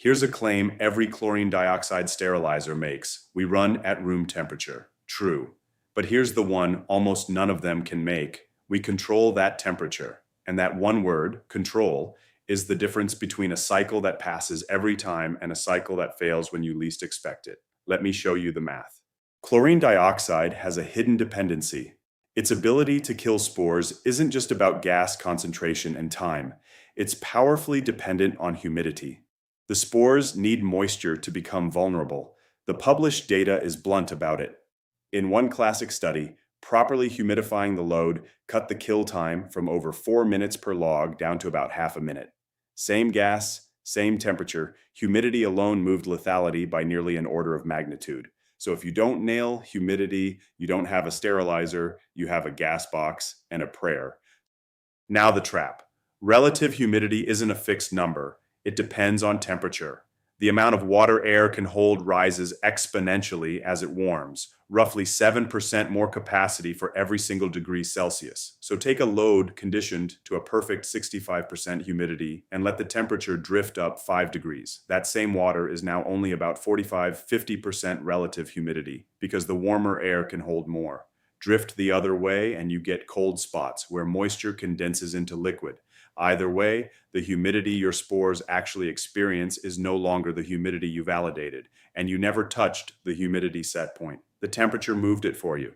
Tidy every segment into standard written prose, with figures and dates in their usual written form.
Here's a claim every chlorine dioxide sterilizer makes. We run at room temperature. True. But here's the one almost none of them can make. We control that temperature. And that one word, control, is the difference between a cycle that passes every time and a cycle that fails when you least expect it. Let me show you the math. Chlorine dioxide has a hidden dependency. Its ability to kill spores isn't just about gas concentration and time. It's powerfully dependent on humidity. The spores need moisture to become vulnerable. The published data is blunt about it. In one classic study, properly humidifying the load cut the kill time from over 4 minutes per log down to about half a minute. Same gas, same temperature, humidity alone moved lethality by nearly an order of magnitude. So if you don't nail humidity, you don't have a sterilizer, you have a gas box and a prayer. Now the trap. Relative humidity isn't a fixed number. It depends on temperature. The amount of water air can hold rises exponentially as it warms, roughly 7% more capacity for every single degree Celsius. So take a load conditioned to a perfect 65% humidity and let the temperature drift up 5 degrees. That same water is now only about 45–50% relative humidity because the warmer air can hold more. Drift the other way and you get cold spots where moisture condenses into liquid. Either way, the humidity your spores actually experience is no longer the humidity you validated, and you never touched the humidity set point. The temperature moved it for you.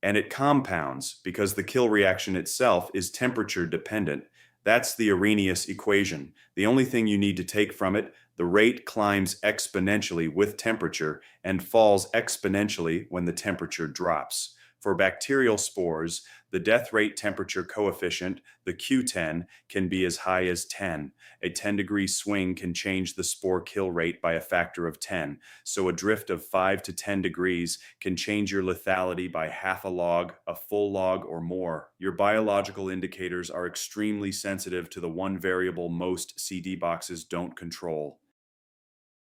And it compounds because the kill reaction itself is temperature dependent. That's the Arrhenius equation. The only thing you need to take from it, the rate climbs exponentially with temperature and falls exponentially when the temperature drops. For bacterial spores, the death rate temperature coefficient, the Q10, can be as high as 10. A 10-degree swing can change the spore kill rate by a factor of 10, so a drift of 5 to 10 degrees can change your lethality by half a log, a full log, or more. Your biological indicators are extremely sensitive to the one variable most CD boxes don't control.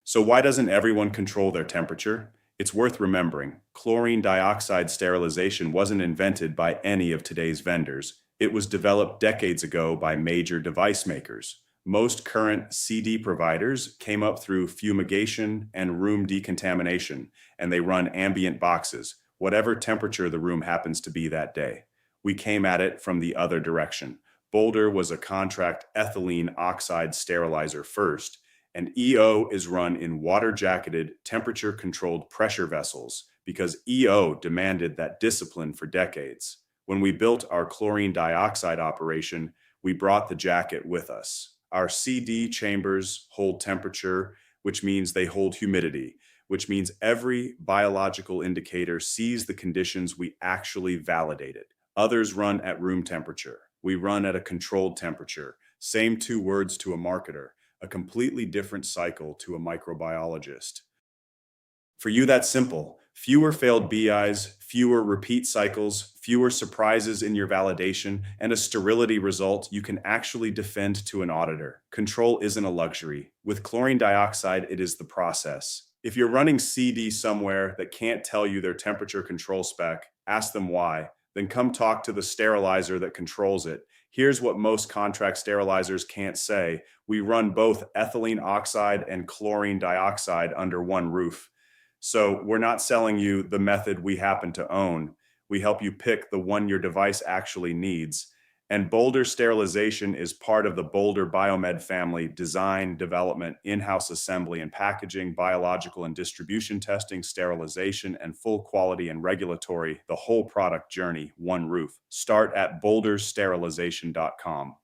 So why doesn't everyone control their temperature? It's worth remembering, chlorine dioxide sterilization wasn't invented by any of today's vendors. It was developed decades ago by major device makers. Most current CD providers came up through fumigation and room decontamination, and they run ambient boxes, whatever temperature the room happens to be that day. We came at it from the other direction. Boulder was a contract ethylene oxide sterilizer first, and EO is run in water-jacketed, temperature-controlled pressure vessels because EO demanded that discipline for decades. When we built our chlorine dioxide operation, we brought the jacket with us. Our CD chambers hold temperature, which means they hold humidity, which means every biological indicator sees the conditions we actually validated. Others run at room temperature. We run at a controlled temperature. Same two words to a marketer. A completely different cycle to a microbiologist. For you, that's simple. Fewer failed BIs, fewer repeat cycles, fewer surprises in your validation, and a sterility result you can actually defend to an auditor. Control isn't a luxury. With chlorine dioxide, it is the process. If you're running CD somewhere that can't tell you their temperature control spec, ask them why. Then come talk to the sterilizer that controls it. Here's what most contract sterilizers can't say. We run both ethylene oxide and chlorine dioxide under one roof. So we're not selling you the method we happen to own. We help you pick the one your device actually needs. And Boulder Sterilization is part of the Boulder Biomed family: design, development, in-house assembly and packaging, biological and distribution testing, sterilization, and full quality and regulatory, the whole product journey, one roof. Start at bouldersterilization.com.